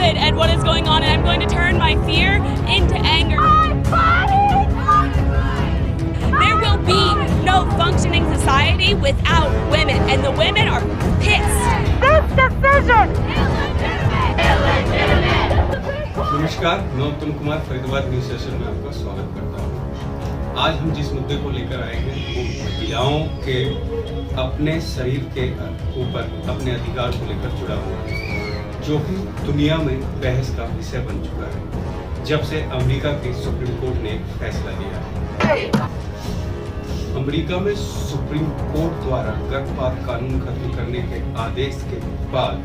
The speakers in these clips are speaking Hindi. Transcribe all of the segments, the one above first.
livid at what is going on, and I'm going to turn my fear into anger. There will be no functioning society without women, and the women are pissed. This decision नमस्कार, मैं उत्तम कुमार फरीदाबाद न्यूज सेशन में आपका स्वागत करता हूँ। आज हम जिस मुद्दे को लेकर आए हैं वो महिलाओं के अपने शरीर के ऊपर अपने अधिकार को लेकर जुड़ा हुआ है, जो कि दुनिया में बहस का विषय बन चुका है जब से अमेरिका की सुप्रीम कोर्ट ने फैसला लिया है। अमेरिका में सुप्रीम कोर्ट द्वारा गर्भपात कानून खत्म करने के आदेश के बाद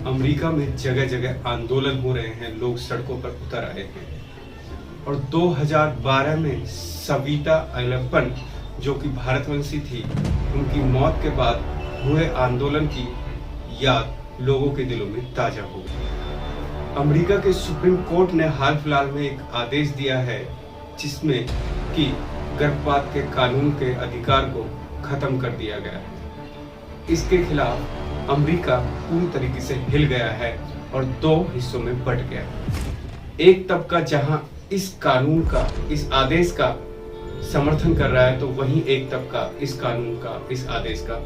अमेरिका में जगह जगह आंदोलन हो रहे हैं, लोग सड़कों पर उतर आए हैं। और 2012 में सविता एलेप्पन, जो कि भारतवंशी थी, उनकी मौत के बाद हुए आंदोलन की याद लोगों के दिलों में ताजा हो गई। अमेरिका के सुप्रीम कोर्ट ने हाल फिलहाल में एक आदेश दिया है जिसमें कि गर्भपात के कानून के अधिकार को खत्म कर दिया गया है। इसके खिलाफ अमेरिका पूरी तरीके से हिल गया है और दो हिस्सों में बंट गया। एक तबका जहां इस कानून का, इस आदेश का समर्थन कर रहा है, तो वहीं एक तबका इस कानून का, इस आदेश का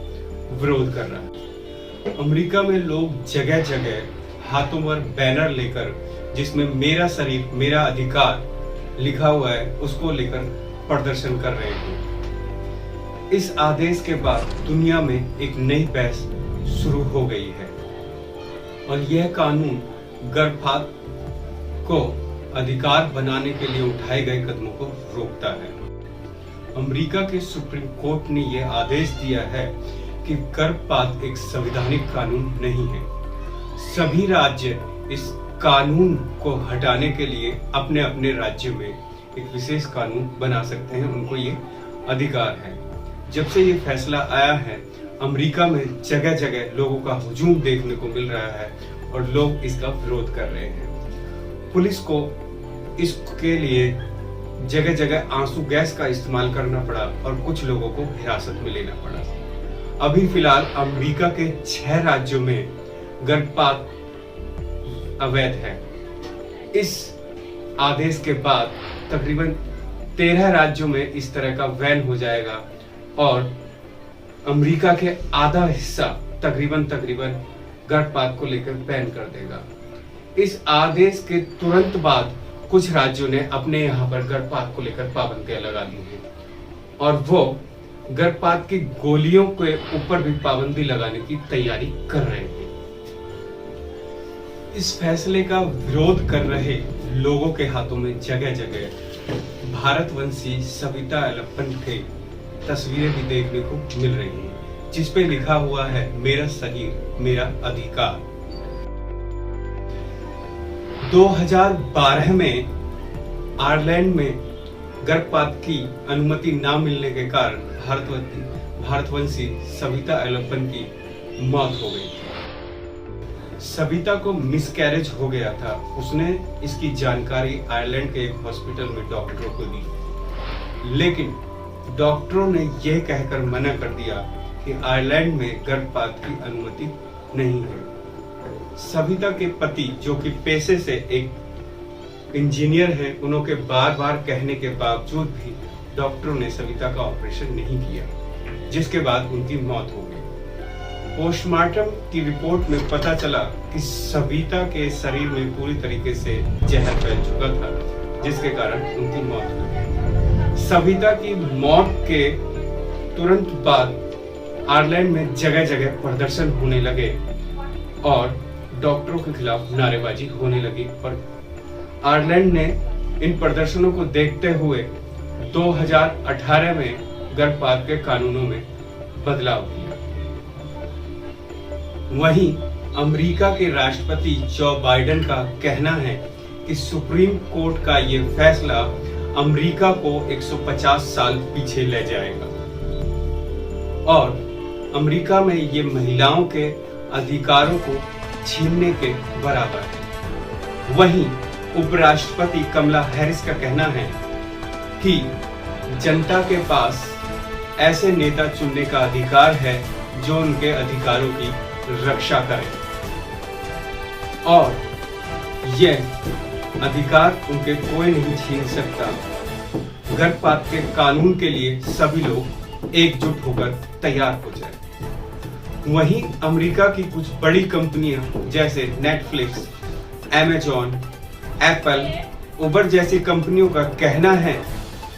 विरोध कर रहा है। अमेरिका में लोग जगह जगह हाथों पर बैनर लेकर, जिसमें मेरा शरीर मेरा अधिकार लिखा हुआ है, उसको लेकर प्रदर्शन कर रहे हैं। इस आदेश के बाद दुनिया में एक नई बहस शुरू हो गई है और यह कानून गर्भपात को अधिकार बनाने के लिए उठाए गए कदमों को रोकता है। अमेरिका के सुप्रीम कोर्ट ने यह आदेश दिया है कि गर्भपात एक संवैधानिक कानून नहीं है। सभी राज्य इस कानून को हटाने के लिए अपने अपने राज्य में एक विशेष कानून बना सकते हैं, उनको ये अधिकार है। जब से ये फैसला आया है, अमेरिका में जगह जगह लोगों का हुजूम देखने को मिल रहा है और लोग इसका विरोध कर रहे हैं। पुलिस को इसके लिए जगह जगह आंसू गैस का इस्तेमाल करना पड़ा और कुछ लोगों को हिरासत में लेना पड़ा। अभी फिलहाल अमेरिका के 6 राज्यों में गर्भपात अवैध है। इस आदेश के बाद तकरीबन 13 राज्यों में इस तरह का बैन हो जाएगा और अमेरिका के आधा हिस्सा तकरीबन गर्भपात को लेकर बैन कर देगा। इस आदेश के तुरंत बाद कुछ राज्यों ने अपने यहाँ पर गर्भपात को लेकर पाबंदियां लगा दी हैं और वो गर्भपात की गोलियों के ऊपर भी पाबंदी लगाने की तैयारी कर रहे हैं। इस फैसले का विरोध कर रहे लोगों के हाथों में जगह जगह भारतवंशी सविता एलेप्पन के तस्वीरें भी देखने को मिल रही हैं, जिस पे लिखा हुआ है मेरा शरीर मेरा अधिकार। 2012 में आयरलैंड में गर्भपात की अनुमति न मिलने के कारण भारतवंशी सविता एलेप्पन की मौत हो गई। सविता को मिसकैरेज हो गया था। उसने इसकी जानकारी आयरलैंड के एक हॉस्पिटल में डॉक्टरों को दी, लेकिन डॉक्टरों ने यह कहकर मना कर दिया कि आयरलैंड में गर्भपात की अनुमति नहीं है। सविता के पति, जो कि पेशे से एक इंजीनियर हैं, उनके बार बार कहने के बावजूद भी डॉक्टरों ने सविता का ऑपरेशन नहीं किया, जिसके बाद उनकी मौत हो गई। पोस्टमार्टम की रिपोर्ट में पता चला कि सविता के शरीर में पूरी तरीके से जहर फैल चुका था, जिसके कारण उनकी मौत हो गई। सविता की मौत के तुरंत बाद आयरलैंड में जगह जगह प्रदर्शन होने लगे और डॉक्टरों के खिलाफ नारेबाजी होने लगी और आयरलैंड ने इन प्रदर्शनों को देखते हुए 2018 में गर्भपात के कानूनों में बदलाव किया। वहीं अमेरिका के राष्ट्रपति जो बाइडेन का कहना है कि सुप्रीम कोर्ट का ये फैसला अमेरिका को 150 साल पीछे ले जाएगा और अमेरिका में ये महिलाओं के अधिकारों को छीनने के बराबर है। वहीं उपराष्ट्रपति कमला हैरिस का कहना है कि जनता के पास ऐसे नेता चुनने का अधिकार है जो उनके अधिकारों की रक्षा करें और यह अधिकार उनके कोई नहीं छीन सकता। गर्भपात के कानून के लिए सभी लोग एकजुट होकर तैयार हो जाए। वहीं अमेरिका की कुछ बड़ी कंपनियां जैसे नेटफ्लिक्स, अमेजॉन, एप्पल, उबर जैसी कंपनियों का कहना है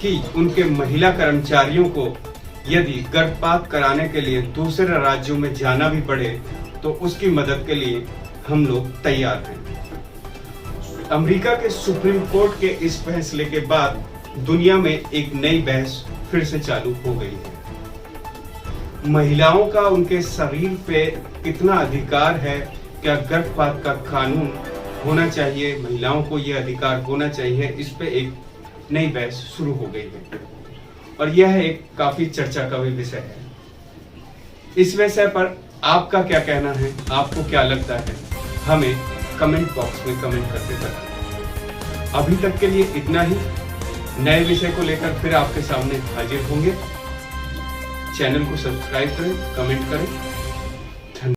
कि उनके महिला कर्मचारियों को यदि गर्भपात कराने के लिए दूसरे राज्यों में जाना भी पड़े तो उसकी मदद के लिए हम लोग तैयार हैं। अमेरिका के सुप्रीम कोर्ट के इस फैसले के बाद दुनिया में एक नई बहस फिर से चालू हो गई है। महिलाओं का उनके शरीर पे कितना अधिकार है, क्या गर्भपात का कानून होना चाहिए, महिलाओं को यह अधिकार होना चाहिए, इस पे एक नई बहस शुरू हो गई है और यह एक काफी चर्चा का भी विषय है। इस विषय पर आपका क्या कहना है, आपको क्या लगता है, हमें कमेंट बॉक्स में कमेंट करके बताएं। अभी तक के लिए इतना ही। नए विषय को लेकर फिर आपके सामने हाजिर होंगे। चैनल को सब्सक्राइब करें, कमेंट करें।